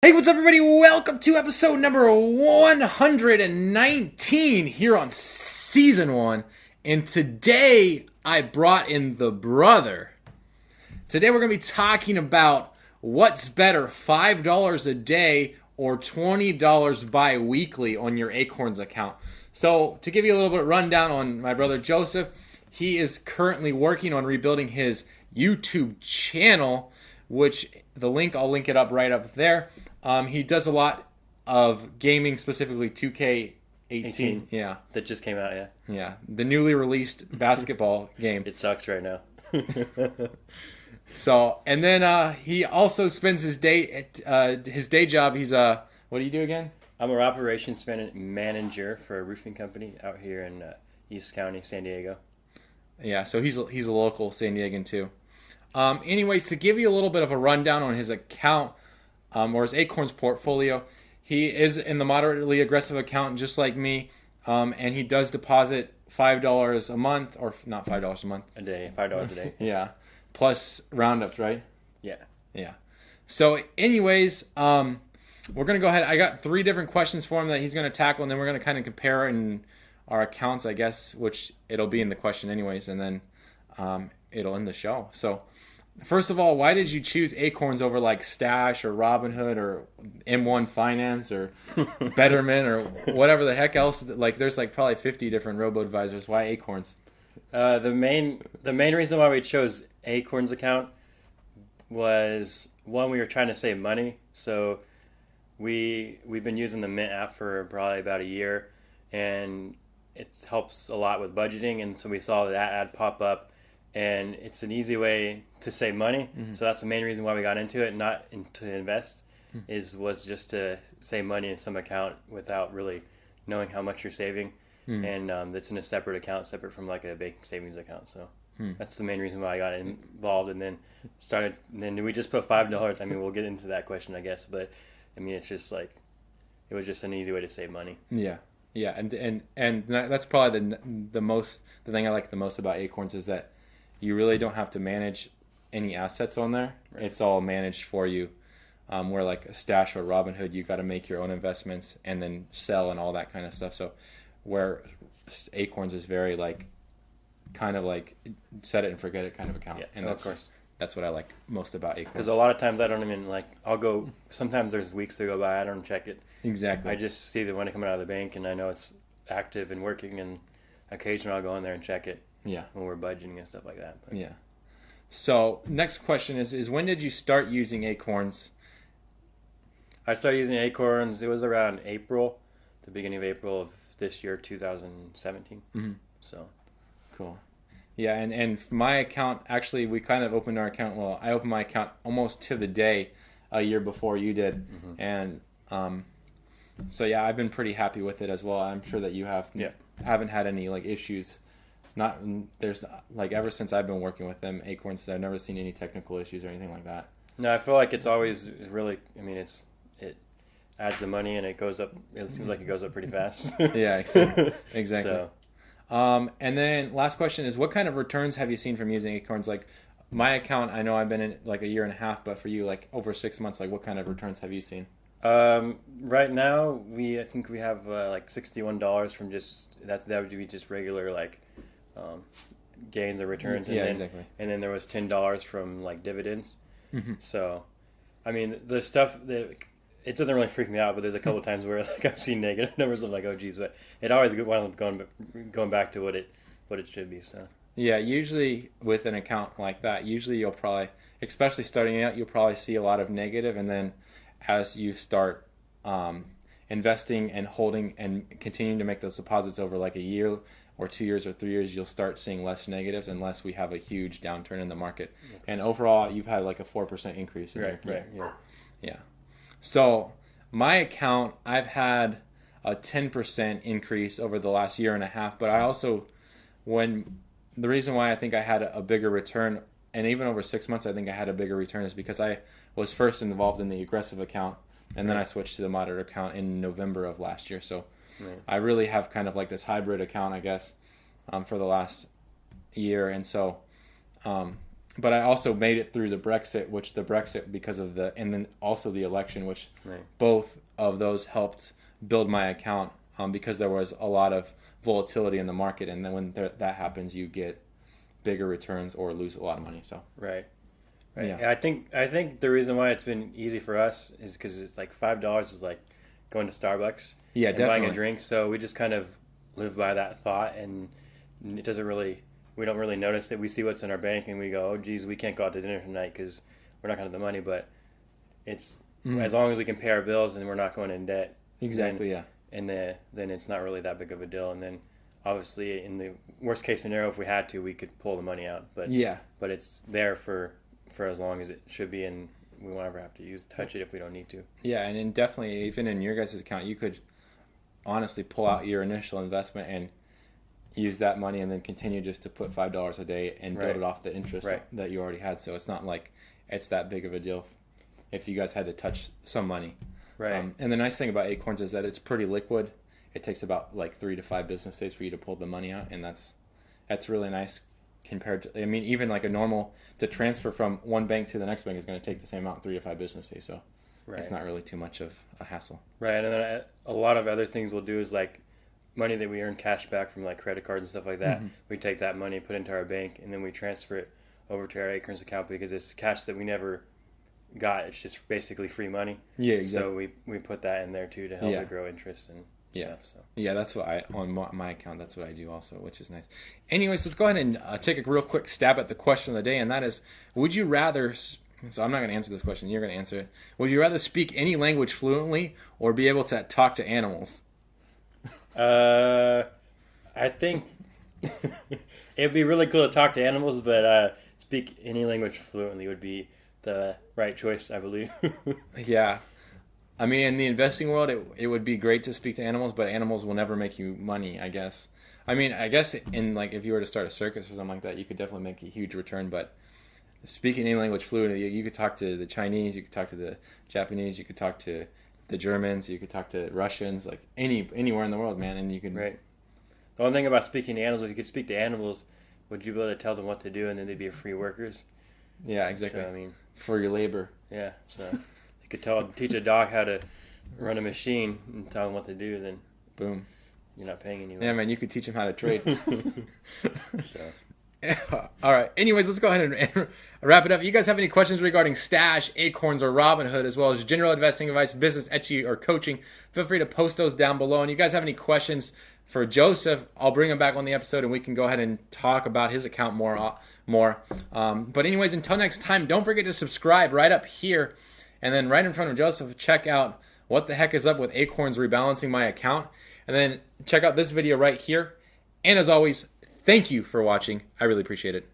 Hey, what's up, everybody? Welcome to episode number 119 here on season 1. And today I brought in the brother. Today we're going to be talking about what's better, $5 a day or $20 bi-weekly on your Acorns account. So to give you a little bit of rundown on my brother Joseph, he is currently working on rebuilding his YouTube channel, which I'll link it up right up there. He does a lot of gaming, specifically 2K18. 18. Yeah. That just came out, yeah. Yeah. The newly released basketball game. It sucks right now. So, and then he also spends his day job. He's what do you do again? I'm an operations manager for a roofing company out here in East County, San Diego. Yeah, so he's a local San Diegan too. Anyways, to give you a little bit of a rundown on his account or his Acorns portfolio, he is in the moderately aggressive account just like me, and he does deposit $5 a month, or not $5 a month. A day, $5 a day. Yeah, plus roundups, right? Yeah. Yeah. So anyways, we're going to go ahead. I got 3 different questions for him that he's going to tackle, and then we're going to kind of compare in our accounts, I guess, which it'll be in the question anyways, and then it'll end the show. So first of all, why did you choose Acorns over like Stash or Robinhood or M1 Finance or Betterment or whatever the heck else? Like there's like probably 50 different robo-advisors. Why Acorns? The main reason why we chose Acorns account was, one, we were trying to save money. So we've been using the Mint app for probably about a year, and it helps a lot with budgeting. And so we saw that ad pop up, and it's an easy way to save money. Mm-hmm. So that's the main reason why we got into it, not to invest. Was just to save money in some account without really knowing how much you're saving. And that's in a separate account, separate from like a bank savings account. So that's the main reason why I got involved, and then then we just put $5. I mean, we'll get into that question, I guess, but I mean, it's just like, it was just an easy way to save money. Yeah. Yeah. And that's probably the thing I like the most about Acorns is that you really don't have to manage any assets on there. Right. It's all managed for you. Where like a Stash or Robinhood, you got to make your own investments and then sell and all that kind of stuff. So where Acorns is very like kind of like set it and forget it kind of account. Yeah, and of course. That's what I like most about Acorns. Because a lot of times I don't even sometimes there's weeks that go by, I don't check it. Exactly. I just see the money coming out of the bank, and I know it's active and working, and occasionally I'll go in there and check it. Yeah. When we're budgeting and stuff like that. But. Yeah. So next question is when did you start using Acorns? I started using Acorns, it was around April, the beginning of April of this year, 2017. Mm-hmm. So. Cool. Yeah, and my account, actually, we kind of opened our account, well, I opened my account almost to the day a year before you did. Mm-hmm. And so, yeah, I've been pretty happy with it as well. I'm sure that you have. Yeah. Haven't had any, like, issues. There's, like, ever since I've been working with them, Acorns, I've never seen any technical issues or anything like that. No, I feel like it's always really, I mean, it adds the money and it goes up, it seems like it goes up pretty fast. Yeah, exactly. So. And then last question is, what kind of returns have you seen from using Acorns? Like my account, I know I've been in like a year and a half, but for you, like over 6 months, like what kind of returns have you seen? Right now, I think we have like $61 from that would be just regular like gains or returns. And yeah, then, exactly. And then there was $10 from like dividends. Mm-hmm. So, I mean, the stuff that it doesn't really freak me out, but there's a couple of times where like I've seen negative numbers. I'm like, oh geez, but it always winds up going back to what it should be. So yeah, usually with an account like that, usually you'll probably, especially starting out, you'll probably see a lot of negative, and then as you start investing and holding and continuing to make those deposits over like a year or 2 years or 3 years, you'll start seeing less negatives unless we have a huge downturn in the market. And overall, you've had like a 4% increase in your account. Right. Yeah. So my account, I've had a 10% increase over the last year and a half, but I also, the reason why I think I had a bigger return, and even over 6 months I think I had a bigger return, is because I was first involved in the aggressive account, and then I switched to the moderate account in November of last year. So I really have kind of like this hybrid account, I guess, for the last year. And so but I also made it through the Brexit, because of and then also the election, which Right. both of those helped build my account, because there was a lot of volatility in the market, and then when that happens, you get bigger returns or lose a lot of money. So Right. yeah. I think the reason why it's been easy for us is because it's like $5 is like going to Starbucks Yeah, and definitely. buying a drink. So we just kind of live by that thought, and it doesn't really we don't really notice it. We see what's in our bank and we go, oh geez, we can't go out to dinner tonight because we're not going to have the money. But it's as long as we can pay our bills and we're not going in debt. Exactly. Then, and then it's not really that big of a deal. And then obviously in the worst case scenario, if we had to, we could pull the money out. But Yeah. but it's there for as long as it should be, and we won't ever have to touch it if we don't need to. Yeah, and then definitely even in your guys' account, you could honestly pull out your initial investment and use that money, and then continue just to put $5 a day and build Right. it off the interest Right. that you already had. So it's not like it's that big of a deal if you guys had to touch some money. Right. And the nice thing about Acorns is that it's pretty liquid. It takes about like 3 to 5 business days for you to pull the money out, and that's really nice compared to, I mean, even like a normal, to transfer from one bank to the next bank is going to take the same amount, 3 to 5 business days. So Right. it's not really too much of a hassle. Right. And then a lot of other things we'll do is like money that we earn cash back from like credit cards and stuff like that. We take that money, put it into our bank, and then we transfer it over to our Acorns account because it's cash that we never got. It's just basically free money. Yeah, exactly. So we put that in there too to help Yeah. it grow interest and stuff. So Yeah, that's what on my account, that's what I do also, which is nice. Anyways, let's go ahead and take a real quick stab at the question of the day, and that is, would you rather, so I'm not going to answer this question, you're going to answer it. Would you rather speak any language fluently or be able to talk to animals? I think it'd be really cool to talk to animals, but speak any language fluently would be the right choice, I believe. Yeah. I mean, in the investing world, it would be great to speak to animals, but animals will never make you money, I guess. I mean, I guess in like if you were to start a circus or something like that, you could definitely make a huge return, but speaking any language fluently, you could talk to the Chinese, you could talk to the Japanese, you could talk to the Germans, you could talk to Russians, like anywhere in the world, man, and you can... Right. The one thing about speaking to animals, if you could speak to animals, would you be able to tell them what to do and then they'd be free workers? Yeah, exactly. So, I mean, for your labor. yeah. So you could teach a dog how to run a machine and tell them what to do, then Boom. you're not paying anyone. Yeah, man, you could teach them how to trade. So All right. Anyways, let's go ahead and wrap it up. If you guys have any questions regarding Stash, Acorns, or Robinhood, as well as general investing advice, business, Etsy, or coaching, feel free to post those down below. And you guys have any questions for Joseph, I'll bring him back on the episode and we can go ahead and talk about his account more. But anyways, until next time, don't forget to subscribe right up here. And then right in front of Joseph, check out what the heck is up with Acorns rebalancing my account. And then check out this video right here. And as always, thank you for watching. I really appreciate it.